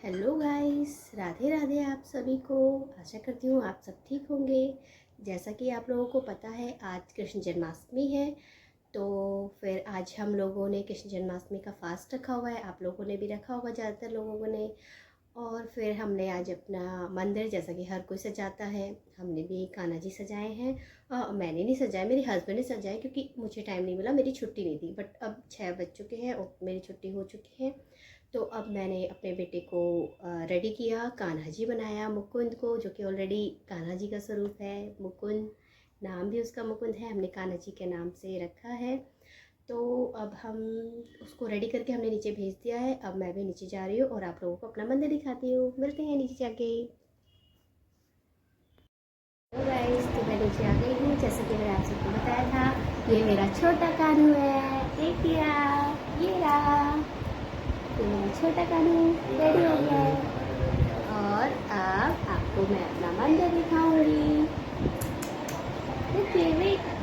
Hello guys, Radhe Radhe आप सभी को। आशा करती हूँ आप सब ठीक होंगे। जैसा कि आप लोगों को पता है आज कृष्ण जन्माष्टमी है, तो फिर आज हम लोगों ने कृष्ण जन्माष्टमी का फास्ट रखा हुआ है। आप लोगों ने भी रखा होगा, ज़्यादातर लोगों ने। और फिर हमने आज अपना मंदिर, जैसा कि हर कोई सजाता है, हमने भी कान्हा जी सजाए हैं। मैंने नहीं सजाए, मेरे हस्बैंड ने सजाए क्योंकि मुझे टाइम नहीं मिला, मेरी छुट्टी नहीं थी। बट अब 6 बज चुके हैं और मेरी छुट्टी हो चुकी है। तो अब मैंने अपने बेटे को रेडी किया, कान्हा जी बनाया मुकुंद को, जो कि ऑलरेडी कान्हा जी का स्वरूप है। मुकुंद नाम भी उसका मुकुंद है, हमने कान्हा जी के नाम से रखा है। तो अब हम उसको रेडी करके हमने नीचे भेज दिया है। अब मैं भी नीचे जा रही हूँ और आप लोगों को अपना मंदिर दिखाती हूँ। मिलते हैं नीचे जाके। तो गाइस, तो मैं नीचे आ गई हूँ, जैसे कि मैंने आप सबको बताया था। ये मेरा छोटा कानू है, देखिए आप, ये रहा। ये मेरा छोटा कानू रेडी हो गया है। और अब आपको मैं अपना मंदिर दिखाऊंगी। देखिए, वेट।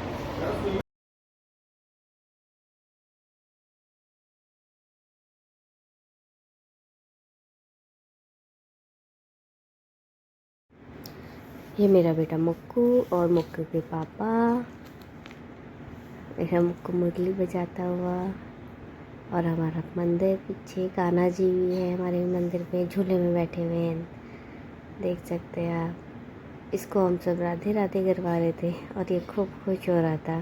ये मेरा बेटा मुक्कू और मुक्कू के पापा। मेरा मुक्कू मुरली बजाता हुआ। और हमारा मंदिर पीछे, कान्हा जी भी है हमारे मंदिर में, झूले में बैठे हुए हैं, देख सकते हैं आप। इसको हम सब राधे राधे करवा रहे थे और ये खूब खुश हो रहा था।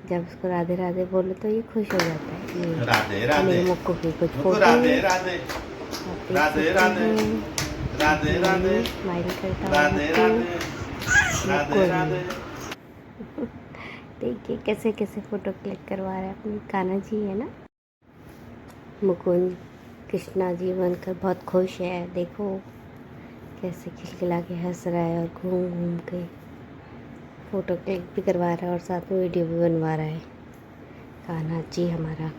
जब उसको राधे राधे बोलो तो ये खुश हो जाता है। ये राधे राधे मेरे मुक्कू की कुछ फोटो राधे राधे आप देख राधे सकते राधे हैं। राधे राधे स्माइल करता हुआ राधे मुक्कू। राधे राधे। देखिए कैसे कैसे फ़ोटो क्लिक करवा रहा है अपनी कान्हा जी, है ना। मुकुंद कृष्णा जी बनकर बहुत खुश है। देखो कैसे खिलखिला के हंस रहा है और घूम घूम के फ़ोटो क्लिक भी करवा रहा है और साथ में वीडियो भी बनवा रहा है कान्हा जी हमारा।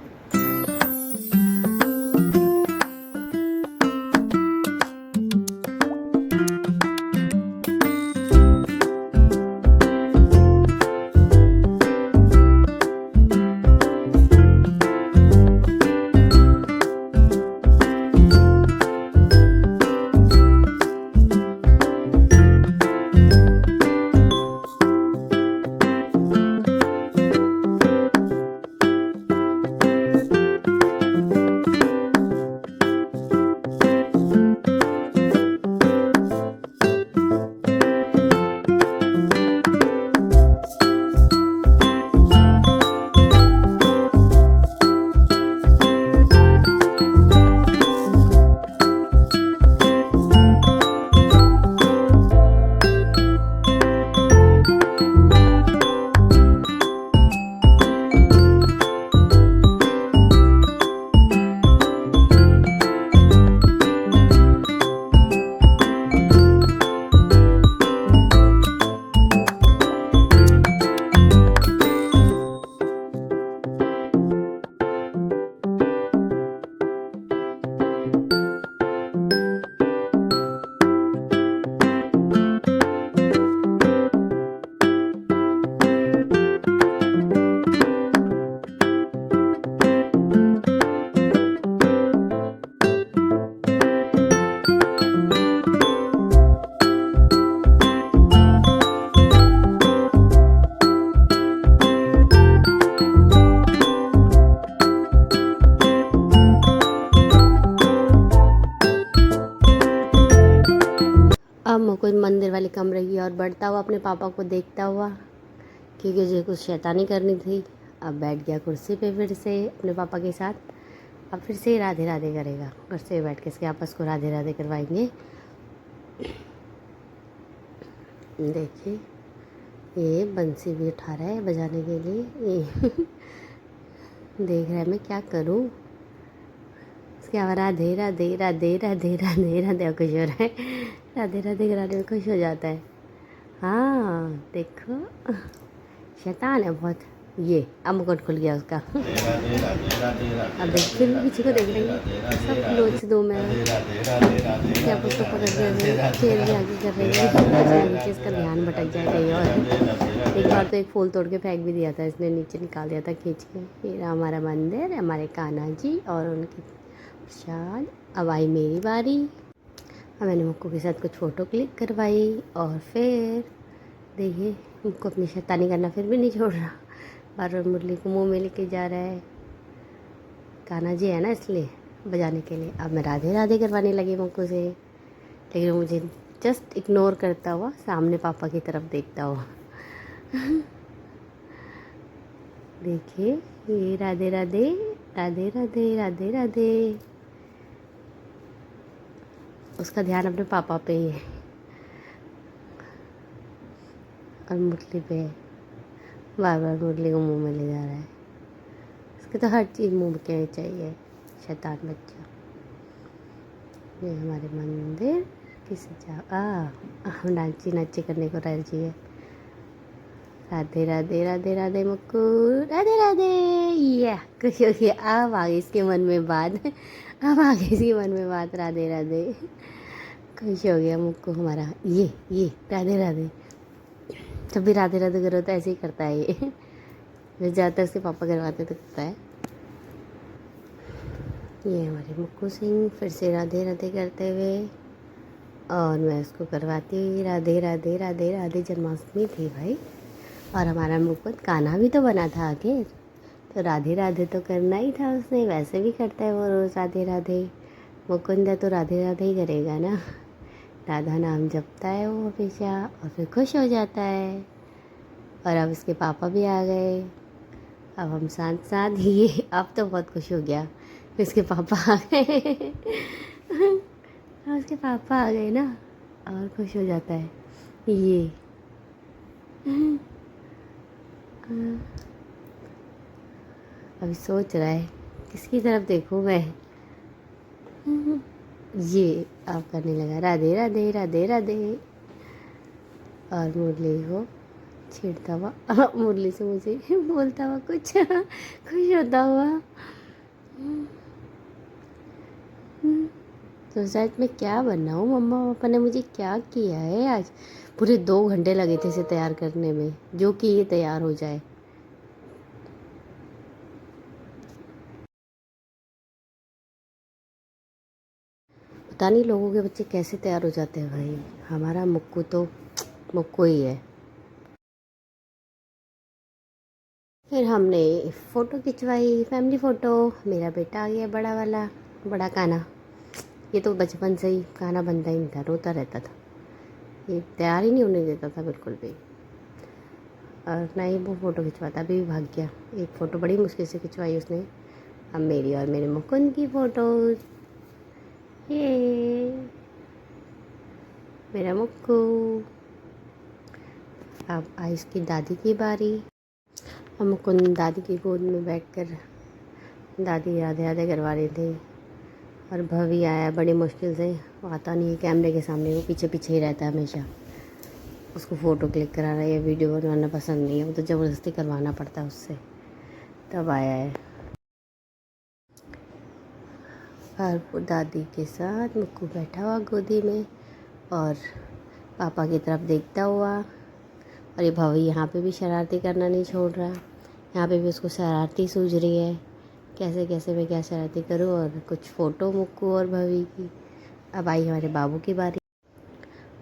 अब मुकुंद मंदिर वाले कमरे की ओर बढ़ता हुआ अपने पापा को देखता हुआ, क्योंकि उसे कुछ शैतानी करनी थी। अब बैठ गया कुर्सी पे फिर से अपने पापा के साथ। अब फिर से राधे राधे करेगा, कुर्सी पे बैठ के इसके आपस को राधे राधे करवाएंगे। देखिए ये बंसी भी उठा रहा है बजाने के लिए। ये देख रहा है मैं क्या करूं। इसके अब राधे राधे राधे राधे राधे राधे खुश हो रहा है। राधे राधे कराने में खुश हो जाता है। हाँ देखो, शैतान है बहुत ये। अब मुकुट खुल गया उसका। अब देख फिर भी पीछे को देख रही है, सब नोच दो मैं क्या उसको पकड़ के चेयर भी आगे कर रही है नीचे, इसका ध्यान भटक जाए कहीं और। एक बार तो एक फूल तोड़ के फेंक भी दिया था इसने, नीचे निकाल दिया था खींच के। ये हमारा मंदिर, हमारे कान्हा जी और उनकी प्रसाद। अब आई मेरी बारी। अब मैंने मुक्कू के साथ कुछ फ़ोटो क्लिक करवाई और फिर देखिए मुक्कू अपनी शैतानी करना फिर भी नहीं छोड़ रहा, बार बार मुरली को मुंह में लेके जा रहा है। कान्हा जी है ना इसलिए बजाने के लिए। अब मैं राधे राधे करवाने लगी मुक्कू से, लेकिन वो मुझे जस्ट इग्नोर करता हुआ सामने पापा की तरफ देखता हुआ। देखिए ये राधे राधे राधे राधे राधे राधे। उसका ध्यान अपने पापा पे ही है और मुरली पे है, बार बार मुरली को मुंह में ले जा रहा है। उसके तो हर चीज़ मुंह के चाहिए, शैतान बच्चा। ये हमारे मंदिर की सजा नाची नाची करने को राजी है। राधे राधे राधे राधे मुक्कू राधे राधे। ये खुश हो गया। अब आ गई इसके मन में बात, अब आ गई इसके मन में बात राधे राधे। खुश हो गया मुक्कू हमारा। ये राधे राधे। जब भी राधे राधे करो तो ऐसे ही करता है ये। जो ज़्यादातर उसके पापा करवाते तो करता है। ये हमारे मुक्कू सिंह फिर से राधे राधे करते हुए, और मैं उसको करवाती हुई राधे राधे राधे राधे। जन्माष्टमी थी भाई, और हमारा मुकुंद कान्हा भी तो बना था आखिर, तो राधे राधे तो करना ही था उसने। वैसे भी करता है वो रोज़ राधे राधे। मुकुंद है तो राधे राधे ही करेगा ना। राधा नाम जपता है वो हमेशा और फिर खुश हो जाता है। और अब इसके पापा भी आ गए। अब हम साथ साथ ये अब तो बहुत खुश हो गया। इसके पापा आ गए। अब उसके पापा आ गए ना और खुश हो जाता है ये। अभी सोच रहा है किसकी तरफ देखूं मैं। ये अब करने लगा राधे राधे राधे राधे, और मुरली को छेड़ता हुआ, मुरली से मुझे बोलता हुआ कुछ खुश होता हुआ। तो शायद मैं क्या बनाऊँ, मम्मा पापा ने मुझे क्या किया है आज। पूरे 2 घंटे लगे थे इसे तैयार करने में, जो कि ये तैयार हो जाए। पता नहीं लोगों के बच्चे कैसे तैयार हो जाते हैं भाई। हमारा मुक्कू तो मुक्कू ही है। फिर हमने फ़ोटो खिंचवाई, फैमिली फ़ोटो। मेरा बेटा आ गया बड़ा वाला, बड़ा कान्हा। ये तो बचपन से ही कान्हा बनता ही नहीं था, रोता रहता था, ये तैयार ही नहीं होने देता था बिल्कुल भी। और ना ही वो फ़ोटो खिंचवाता, अभी भी भाग गया। एक फ़ोटो बड़ी मुश्किल से खिंचवाई उसने। अब मेरी और मेरे मुकुंद की फ़ोटोज़। ये मेरा मुक्कू। अब आई इसकी दादी की बारी। हम मुकुंद दादी की गोद में बैठकर दादी राधे राधे करवा रहे थे। और भवी आया बड़ी मुश्किल से, वो आता नहीं है कैमरे के सामने, वो पीछे पीछे ही रहता है हमेशा। उसको फ़ोटो क्लिक करा रहा है, ये वीडियो बनवाना पसंद नहीं है, वो तो ज़बरदस्ती करवाना पड़ता है उससे। तब आया है और वो दादी के साथ मुक्कू बैठा हुआ गोदी में और पापा की तरफ देखता हुआ। और ये भवी यहाँ पे भी शरारती करना नहीं छोड़ रहा, यहाँ पे भी उसको शरारती सूझ रही है। कैसे कैसे मैं क्या शरारती करूँ। और कुछ फ़ोटो मुक्कू और भवी की। अब आई हमारे बाबू की बारी।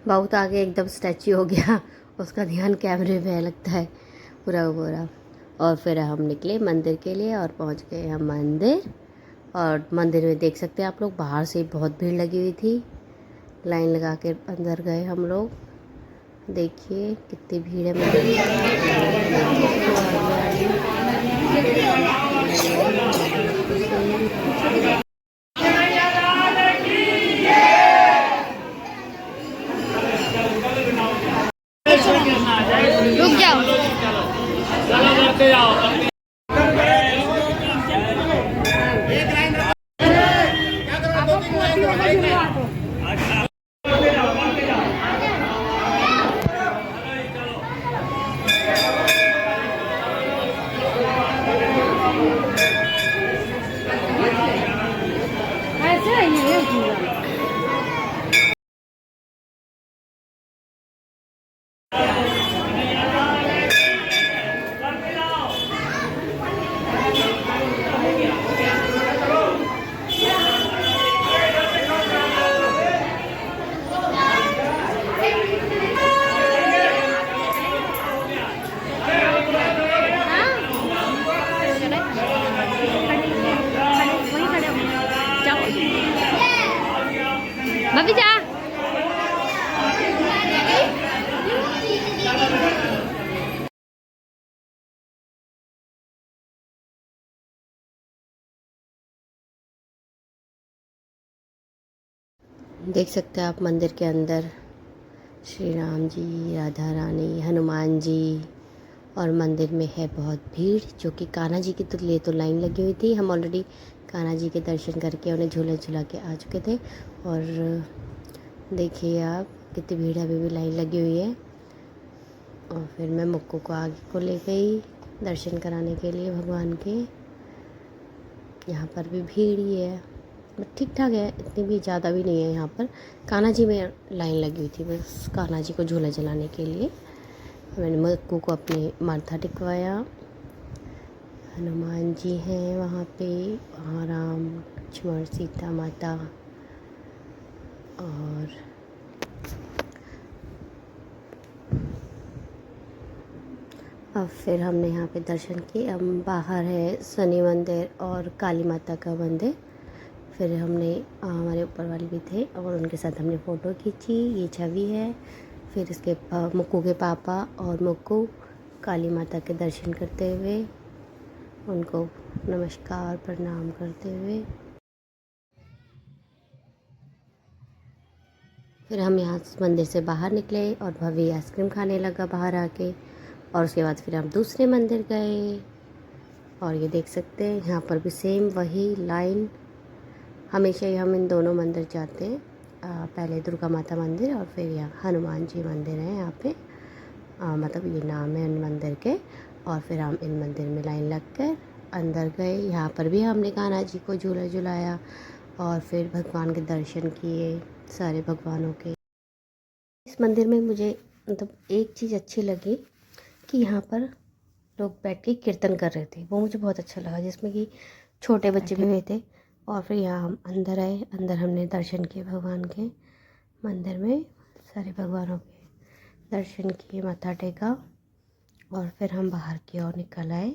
बाबू तो आगे एकदम स्टैच्यू हो गया, उसका ध्यान कैमरे पे लगता है पूरा पूरा। और फिर हम निकले मंदिर के लिए और पहुँच गए हम मंदिर। और मंदिर में देख सकते हैं आप लोग, बाहर से बहुत भीड़ लगी हुई थी। लाइन लगा के अंदर गए हम लोग। देखिए कितनी भीड़ है मंदिर में। रुक जाओ, बबी जा। देख सकते हैं आप मंदिर के अंदर श्री राम जी, राधा रानी, हनुमान जी, और मंदिर में है बहुत भीड़, जो कि कान्हा जी के तो लिए तो लाइन लगी हुई थी। हम ऑलरेडी कान्हा जी के दर्शन करके उन्हें झूला झुला के आ चुके थे। और देखिए आप कितनी भीड़ अभी भी लाइन लगी हुई है। और फिर मैं मुक्कू को आगे को ले गई दर्शन कराने के लिए भगवान के। यहाँ पर भी भीड़ ही है, ठीक ठाक है, इतनी भी ज़्यादा भी नहीं है। यहाँ पर कान्हा जी में लाइन लगी हुई थी, बस कान्हा जी को झूला जलाने के लिए। मैंने मुक्कू को अपने माथा टिकवाया। हनुमान जी हैं वहाँ पे, वहाँ राम लक्ष्मण सीता माता। और अब फिर हमने यहाँ पे दर्शन किए। अब बाहर है शनि मंदिर और काली माता का मंदिर। फिर हमने हमारे ऊपर वाले भी थे और उनके साथ हमने फ़ोटो खींची। ये छवि है। फिर इसके मुक्कू के पापा और मुक्कू काली माता के दर्शन करते हुए, उनको नमस्कार प्रणाम करते हुए। फिर हम यहाँ मंदिर से बाहर निकले और भव्य आइसक्रीम खाने लगा बाहर आके। और उसके बाद फिर हम दूसरे मंदिर गए। और ये देख सकते हैं यहाँ पर भी सेम वही लाइन। हमेशा ही हम इन दोनों मंदिर जाते हैं, पहले दुर्गा माता मंदिर और फिर यहाँ हनुमान जी मंदिर है यहाँ पे। मतलब ये नाम है इन मंदिर के। और फिर हम इन मंदिर में लाइन लग कर अंदर गए। यहाँ पर भी हमने कान्हा जी को झूला झुलाया और फिर भगवान के दर्शन किए, सारे भगवानों के। इस मंदिर में मुझे मतलब एक चीज़ अच्छी लगी कि यहाँ पर लोग बैठ के कीर्तन कर रहे थे, वो मुझे बहुत अच्छा लगा, जिसमें कि छोटे बच्चे भी हुए थे। और फिर यहाँ हम अंदर आए, अंदर हमने दर्शन किए भगवान के। मंदिर में सारे भगवानों के दर्शन किए, माथा टेका और फिर हम बाहर की ओर निकल आए।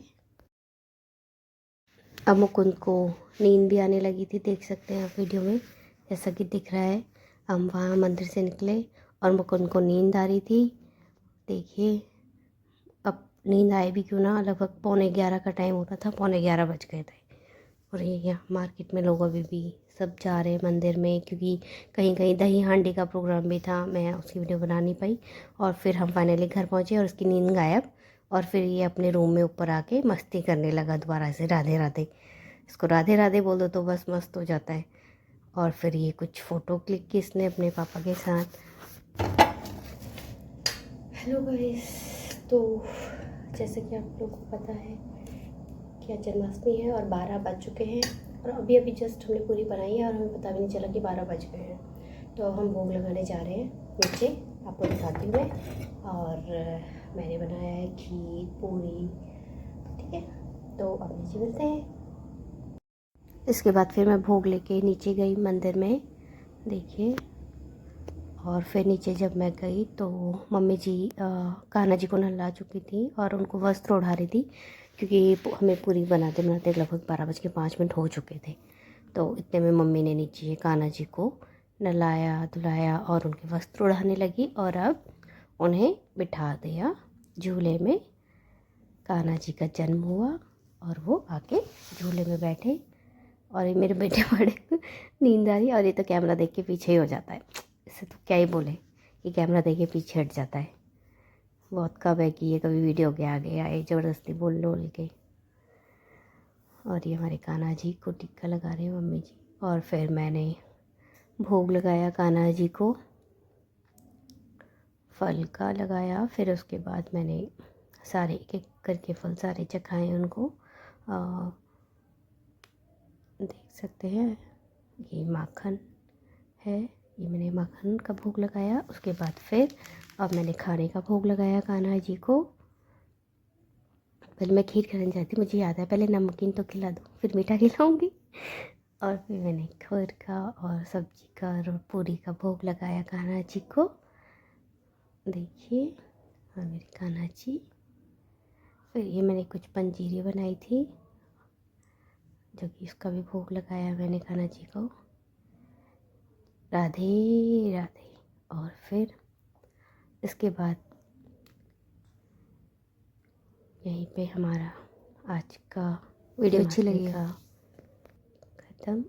अब मुकुंद को नींद भी आने लगी थी, देख सकते हैं आप वीडियो में जैसा कि दिख रहा है। हम वहाँ मंदिर से निकले और मुकुंद को नींद आ रही थी। देखिए अब नींद आए भी क्यों ना, लगभग 11:15 का टाइम होता था, 11:15 बज गए थे। और ये यहाँ मार्केट में लोग अभी भी सब जा रहे हैं मंदिर में, क्योंकि कहीं कहीं दही हांडी का प्रोग्राम भी था। मैं उसकी वीडियो बना नहीं पाई। और फिर हम फाइनली घर पहुँचे और उसकी नींद गायब। और फिर ये अपने रूम में ऊपर आके मस्ती करने लगा दोबारा से, राधे राधे। इसको राधे राधे बोल दो तो बस मस्त हो जाता है। और फिर ये कुछ फ़ोटो क्लिक की इसने अपने पापा के साथ। हेलो गाइस, तो जैसे कि आप लोगों को पता है कि आज जन्माष्टमी है और 12 बज चुके हैं। और अभी अभी जस्ट हमने पूरी बनाई है और हमें पता भी नहीं चला कि 12 बज गए हैं। तो हम भोग लगाने जा रहे हैं नीचे, आपको दिखाती हूँ मैं। और मैंने बनाया है खीर पूरी, ठीक है। तो अब नीचे मिलते हैं। इसके बाद फिर मैं भोग लेके नीचे गई मंदिर में, देखिए। और फिर नीचे जब मैं गई तो मम्मी जी कान्हा जी को नहला चुकी थी और उनको वस्त्र ओढ़ा रही थी, क्योंकि हमें पूरी बनाते बनाते लगभग 12:05 हो चुके थे। तो इतने में मम्मी ने नीचे कान्हा जी को नहलाया धुलाया और उनके वस्त्र ओढ़ाने लगी और अब उन्हें बिठा दिया झूले में। कान्हा जी का जन्म हुआ और वो आके झूले में बैठे। और ये मेरे बेटे बड़े नींद आ रही है और ये तो कैमरा देख के पीछे ही हो जाता है। इससे तो क्या ही बोले, ये कैमरा देख के पीछे हट जाता है। बहुत कब है कि ये कभी वीडियो के आगे आए ज़बरदस्ती बोल के। और ये हमारे कान्हा जी को टिक्का लगा रहे हैं मम्मी जी। और फिर मैंने भोग लगाया कान्हा जी को, फल का लगाया। फिर उसके बाद मैंने सारे एक एक करके फल सारे चखाए उनको। देख सकते हैं ये माखन है, ये मैंने माखन का भोग लगाया। उसके बाद फिर अब मैंने खाने का भोग लगाया कान्हा जी को। पहले मैं खीर खाने जाती, मुझे याद है, पहले नमकीन तो खिला दो फिर मीठा खिलाऊंगी। और फिर मैंने खीर का और सब्जी का और पूरी का भोग लगाया कान्हा जी को, देखिए। और मेरे कान्हा जी। फिर ये मैंने कुछ पंजीरी बनाई थी, जो कि इसका भी भोग लगाया मैंने कान्हा जी को। राधे राधे। और फिर इसके बाद यहीं पे हमारा आज का वीडियो अच्छी लगी खत्म।